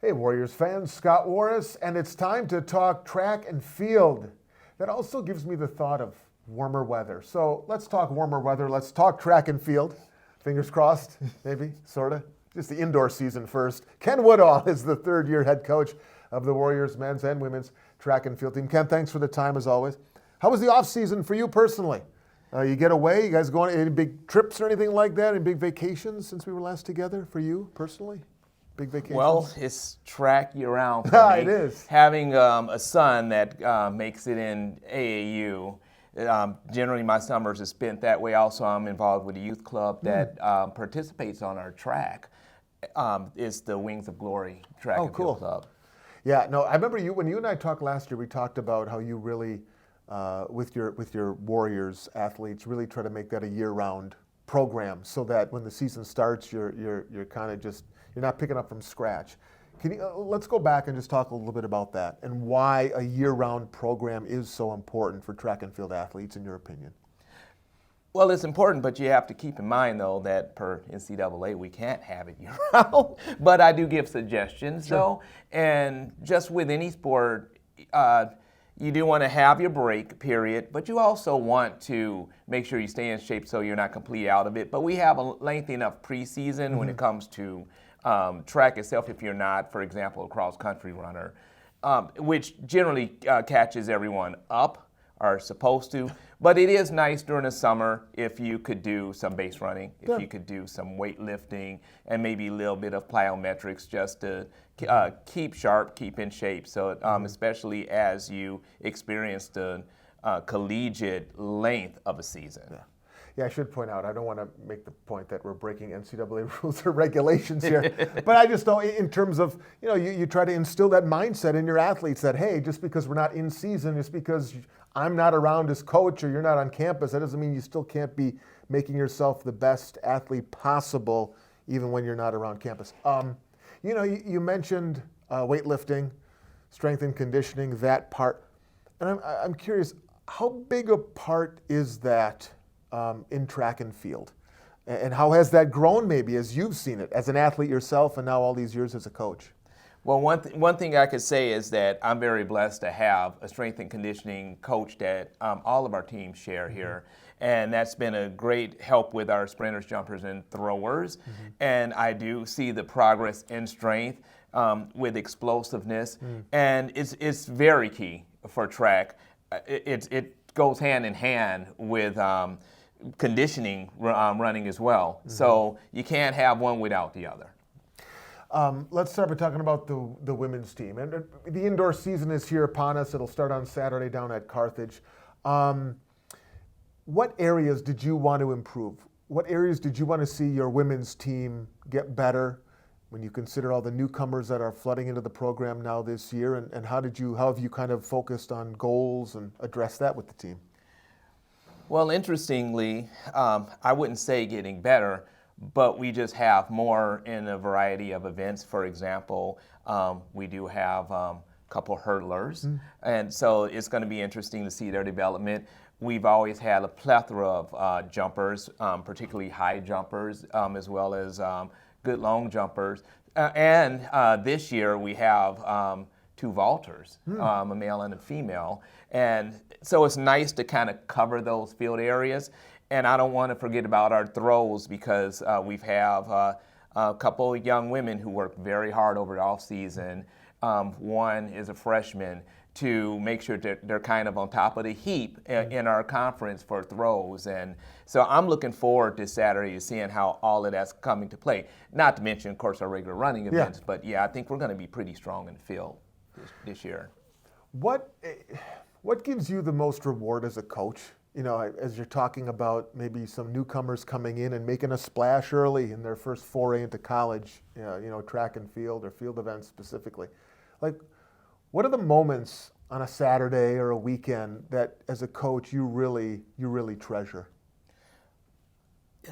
Hey, Warriors fans, Scott Warras, and it's time to talk track and field. That also gives me the thought of warmer weather. So let's talk warmer weather. Let's talk track and field. Fingers crossed, maybe, sort of. Just the indoor season first. Ken Woodall is the third-year head coach of the Warriors men's and women's track and field team. Ken, thanks for the time as always. How was the off season for you personally? You get away? You guys going any big trips or anything like that? Any big vacations since we were last together for you personally? Big vacations? Well, it's track year-round for me. It is. Having a son that makes it in AAU, generally my summers are spent that way. Also, I'm involved with a youth club that participates on our track. It's the Wings of Glory Track and cool. Field Club. Yeah, no, I remember when you and I talked last year, we talked about how you really, with your Warriors athletes, really try to make that a year-round program so that when the season starts, you're kind of just, you're not picking up from scratch. Can you, let's go back and just talk a little bit about that and why a year-round program is so important for track and field athletes, in your opinion. Well, it's important, but you have to keep in mind, though, that per NCAA, we can't have it year-round. But I do give suggestions, though. And just with any sport, you do want to have your break period, but you also want to make sure you stay in shape so you're not completely out of it. But we have a lengthy enough preseason when it comes to track itself, if you're not, for example, a cross-country runner, which generally catches everyone up, are supposed to. But it is nice during the summer if you could do some base running, if you could do some weightlifting, and maybe a little bit of plyometrics just to keep sharp, keep in shape. So especially as you experience the collegiate length of a season. Yeah, I should point out, I don't want to make the point that we're breaking NCAA rules or regulations here, but I just know in terms of, you try to instill that mindset in your athletes that, hey, just because we're not in season, just because I'm not around as coach or you're not on campus, that doesn't mean you still can't be making yourself the best athlete possible even when you're not around campus. You mentioned weightlifting, strength and conditioning, that part. And I'm curious, how big a part is that in track and field? And how has that grown maybe as you've seen it as an athlete yourself and now all these years as a coach? Well, one thing I could say is that I'm very blessed to have a strength and conditioning coach that all of our teams share here. And that's been a great help with our sprinters, jumpers, and throwers. And I do see the progress in strength with explosiveness. And it's very key for track. It goes hand in hand with conditioning running as well. So you can't have one without the other. Let's start by talking about the women's team. And the indoor season is here upon us. It'll start on Saturday down at Carthage. What areas did you want to improve? What areas did you want to see your women's team get better when you consider all the newcomers that are flooding into the program now this year? And how have you kind of focused on goals and addressed that with the team? Well, interestingly, I wouldn't say getting better, but we just have more in a variety of events. For example, we do have a couple hurdlers, and so it's going to be interesting to see their development. We've always had a plethora of jumpers, particularly high jumpers, as well as good long jumpers. And this year we have two vaulters, a male and a female. And so it's nice to kind of cover those field areas. And I don't want to forget about our throws because we have a couple of young women who work very hard over the off season. One is a freshman, to make sure that they're kind of on top of the heap in our conference for throws. And so I'm looking forward to Saturday to seeing how all of that's coming to play. Not to mention, of course, our regular running events, but yeah, I think we're going to be pretty strong in the field this year. What gives you the most reward as a coach? As you're talking about maybe some newcomers coming in and making a splash early in their first foray into college, track and field or field events specifically. Like, what are the moments on a Saturday or a weekend that, as a coach, you really treasure?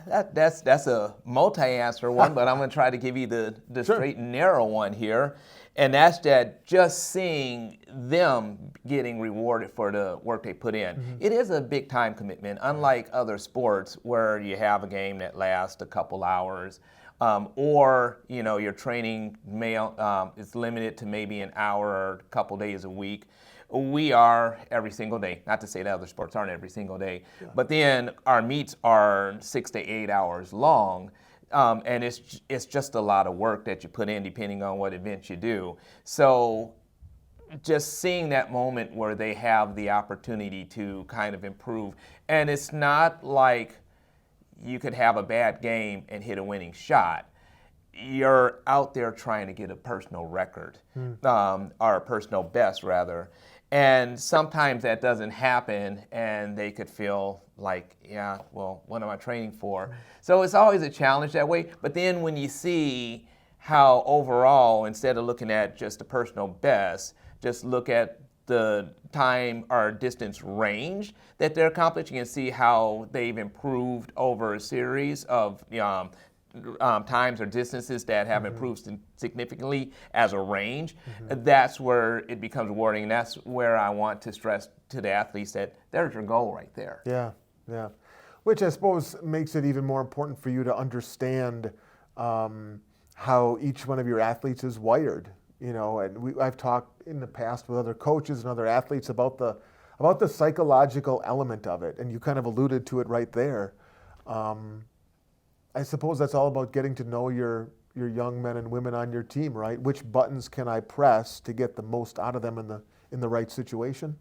That's a multi-answer one, but I'm going to try to give you the straight and narrow one here. And that's that just seeing them getting rewarded for the work they put in. Mm-hmm. It is a big time commitment, unlike other sports where you have a game that lasts a couple hours or your training is limited to maybe an hour or a couple days a week. We are every single day. Not to say that other sports aren't every single day, but then our meets are 6 to 8 hours long. And it's just a lot of work that you put in depending on what event you do. So just seeing that moment where they have the opportunity to kind of improve. And it's not like you could have a bad game and hit a winning shot. You're out there trying to get a personal record, or a personal best rather. And sometimes that doesn't happen, and they could feel like, yeah, well, what am I training for? So it's always a challenge that way. But then when you see how overall, instead of looking at just the personal best, just look at the time or distance range that they're accomplishing and see how they've improved over a series of times or distances that have improved significantly as a range, that's where it becomes rewarding. And that's where I want to stress to the athletes that there's your goal right there. Yeah, yeah. Which I suppose makes it even more important for you to understand how each one of your athletes is wired. And I've talked in the past with other coaches and other athletes about the psychological element of it, and you kind of alluded to it right there. I suppose that's all about getting to know your young men and women on your team, right? Which buttons can I press to get the most out of them in the right situation?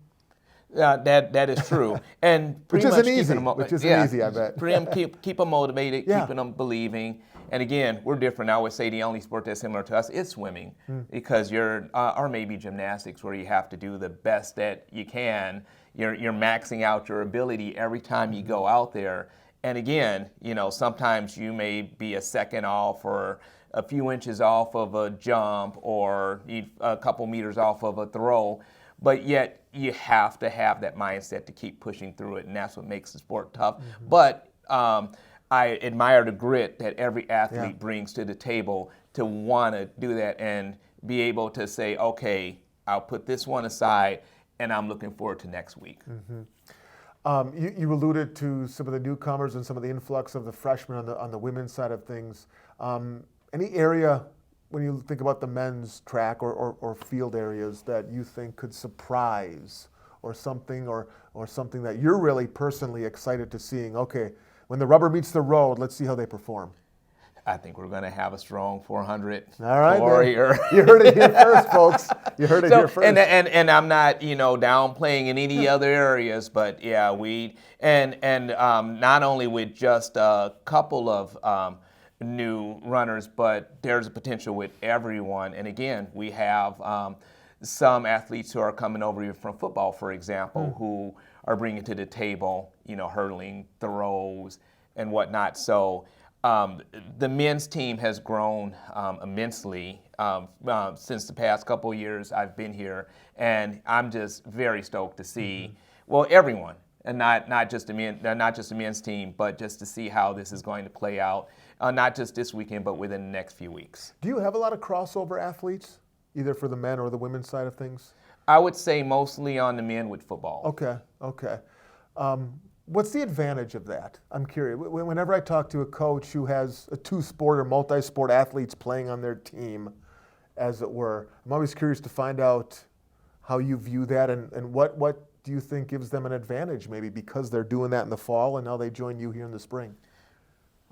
That is true, and which isn't easy, I bet. Keep them motivated, Yeah. keeping them believing. And again, we're different. I would say the only sport that's similar to us is swimming, because or maybe gymnastics, where you have to do the best that you can. You're maxing out your ability every time you go out there. And again, sometimes you may be a second off or a few inches off of a jump or a couple meters off of a throw, but yet you have to have that mindset to keep pushing through it, and that's what makes the sport tough. But I admire the grit that every athlete brings to the table to want to do that and be able to say, okay, I'll put this one aside and I'm looking forward to next week. You alluded to some of the newcomers and some of the influx of the freshmen on the women's side of things. Any area, when you think about the men's track or field areas, that you think could surprise, or something that you're really personally excited to seeing? Okay, when the rubber meets the road, let's see how they perform. I think we're going to have a strong 400 All right, warrior. You heard it here first, folks. You heard it here first. And I'm not, downplaying in any other areas, but yeah, not only with just a couple of new runners, but there's a potential with everyone. And again, we have some athletes who are coming over here from football, for example, who are bringing to the table, hurdling, throws, and whatnot. So the men's team has grown immensely since the past couple of years I've been here, and I'm just very stoked to see, everyone, and not just the men's team, but just to see how this is going to play out, not just this weekend, but within the next few weeks. Do you have a lot of crossover athletes, either for the men or the women's side of things? I would say mostly on the men with football. Okay. What's the advantage of that? I'm curious. Whenever I talk to a coach who has a two-sport or multi-sport athletes playing on their team, as it were, I'm always curious to find out how you view that, and what do you think gives them an advantage, maybe because they're doing that in the fall and now they join you here in the spring?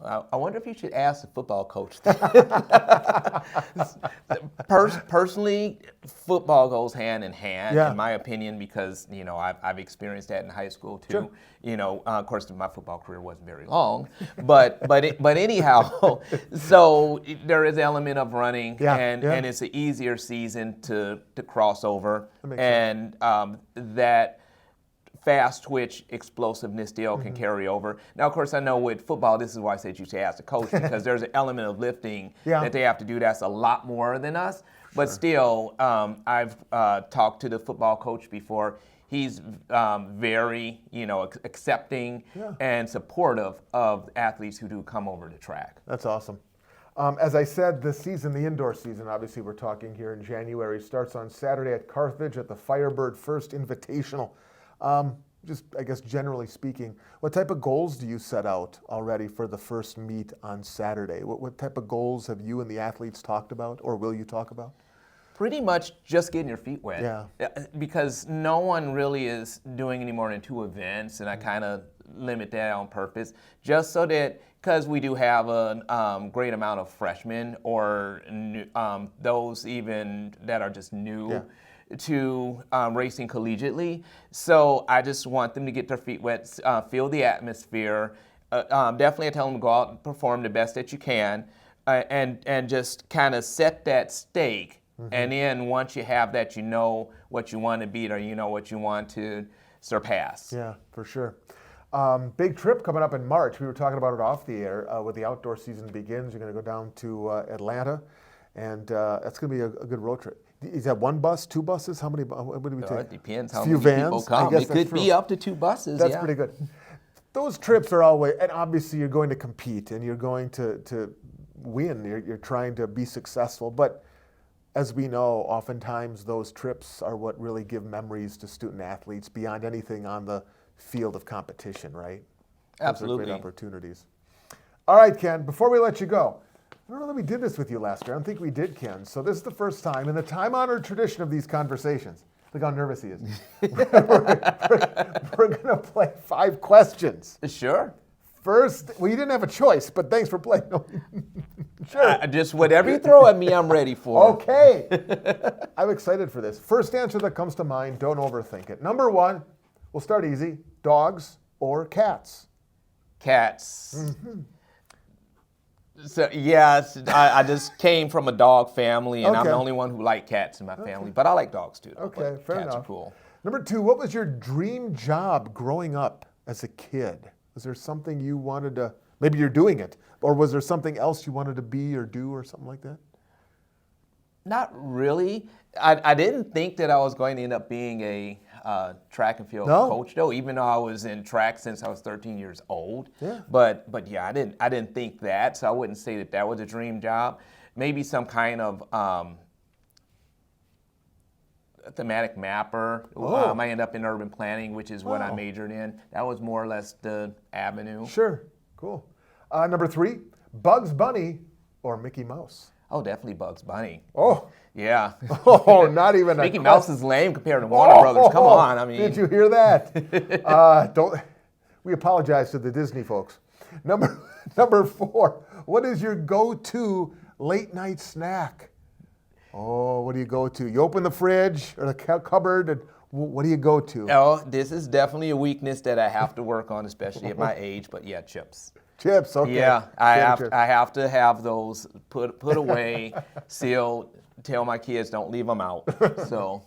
I wonder if you should ask the football coach. Personally, football goes hand in hand, in my opinion, because I've experienced that in high school too. Sure. Of course, my football career wasn't very long, but anyhow, so there is an element of running, and it's an easier season to cross over, and that fast twitch explosiveness deal can carry over. Now, of course, I know with football, this is why I said you should ask the coach, because there's an element of lifting that they have to do that's a lot more than us. But still, I've talked to the football coach before. He's very, accepting and supportive of athletes who do come over the track. That's awesome. As I said, this season, the indoor season, obviously we're talking here in January, starts on Saturday at Carthage at the Firebird First Invitational. just I guess generally speaking, what type of goals do you set out already for the first meet on Saturday? What type of goals have you and the athletes talked about, or will you talk about? Pretty much just getting your feet wet. Yeah. Because no one really is doing any more than 2 events, and I kind of limit that on purpose, just so that, because we do have a great amount of freshmen or those even that are just new to racing collegiately. So I just want them to get their feet wet, feel the atmosphere. Definitely I tell them to go out and perform the best that you can, and just kind of set that stake. And then once you have that, you know what you want to beat or you know what you want to surpass. Yeah, for sure. Big trip coming up in March. We were talking about it off the air. When the outdoor season begins, you're going to go down to Atlanta, and that's going to be a good road trip. Is that 1 bus, 2 buses? How many? What do we take? It depends how few many vans? people come. It could be up to 2 buses. That's pretty good. Those trips are always, and obviously you're going to compete and you're going to win. You're trying to be successful, but as we know, oftentimes those trips are what really give memories to student athletes beyond anything on the field of competition, right? Absolutely. Those are great opportunities. All right, Ken, before we let you go, I don't know that we did this with you last year. I don't think we did, Ken. So this is the first time in the time-honored tradition of these conversations. Look how nervous he is. We're going to play 5 questions. Sure. First, well, you didn't have a choice, but thanks for playing. No. Sure. Just whatever you throw at me, I'm ready for. Okay. I'm excited for this. First answer that comes to mind, don't overthink it. Number 1, we'll start easy. Dogs or cats? Cats. So, yes, I just came from a dog family, and I'm the only one who liked cats in my family. But I like dogs, too. Okay, fair enough. Cats are cool. Number 2, what was your dream job growing up as a kid? Was there something you wanted to, maybe you're doing it, or was there something else you wanted to be or do or something like that? Not really. I didn't think that I was going to end up being a track and field coach, though, even though I was in track since I was 13 years old. Yeah. But yeah, I didn't think that, so I wouldn't say that that was a dream job. Maybe some kind of thematic mapper. I might end up in urban planning, which is what I majored in. That was more or less the avenue. Sure. Cool. Number 3, Bugs Bunny or Mickey Mouse? Oh, definitely Bugs Bunny. Oh. Yeah. Oh, not even Mickey Mouse is lame compared to Warner Brothers. Come on, I mean. Did you hear that? We apologize to the Disney folks. Number 4, what is your go-to late night snack? Oh, what do you go to? You open the fridge or the cupboard, and what do you go to? Oh, this is definitely a weakness that I have to work on, especially at my age. But yeah, chips. Chips, okay. Yeah, I have to have those put away, sealed. Tell my kids don't leave them out. So.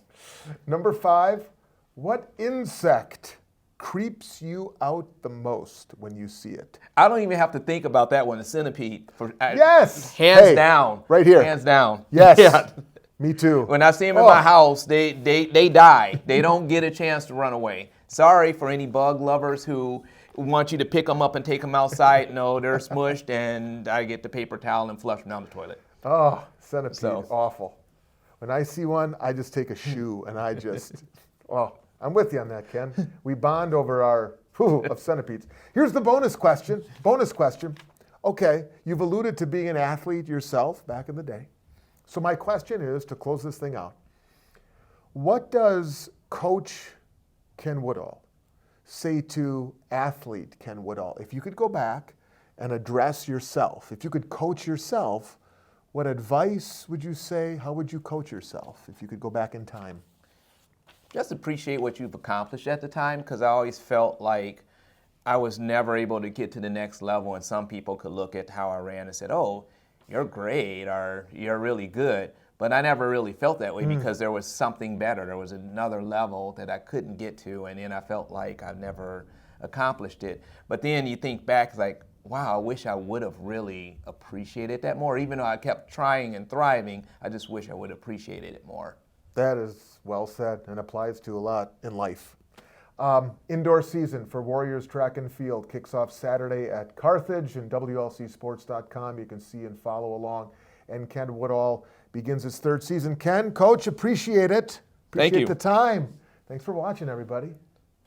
Number 5, what insect creeps you out the most when you see it? I don't even have to think about that one. The centipede. Yes. Hands down. Right here. Hands down. Yes. Yeah. Me too. When I see them in my house, they die. They don't get a chance to run away. Sorry for any bug lovers who want you to pick them up and take them outside. No, they're smushed, and I get the paper towel and flush them down the toilet. Oh, centipede, awful. When I see one, I just take a shoe and I just, well, I'm with you on that, Ken. We bond over our of centipedes. Here's the bonus question. Okay, you've alluded to being an athlete yourself back in the day. So my question is, to close this thing out, what does Coach Ken Woodall say to athlete Ken Woodall? If you could go back and address yourself, if you could coach yourself, what advice would you say? How would you coach yourself if you could go back in time? Just appreciate what you've accomplished at the time, because I always felt like I was never able to get to the next level, and some people could look at how I ran and said, oh, you're great, or you're really good. But I never really felt that way because there was something better. There was another level that I couldn't get to, and then I felt like I never accomplished it. But then you think back, like, wow, I wish I would have really appreciated that more. Even though I kept trying and thriving, I just wish I would have appreciated it more. That is well said and applies to a lot in life. Indoor season for Warriors Track and Field kicks off Saturday at Carthage, and WLCsports.com. You can see and follow along. And Ken Woodall begins his 3rd season. Ken, Coach, appreciate it. Thank you. Appreciate the time. Thanks for watching, everybody.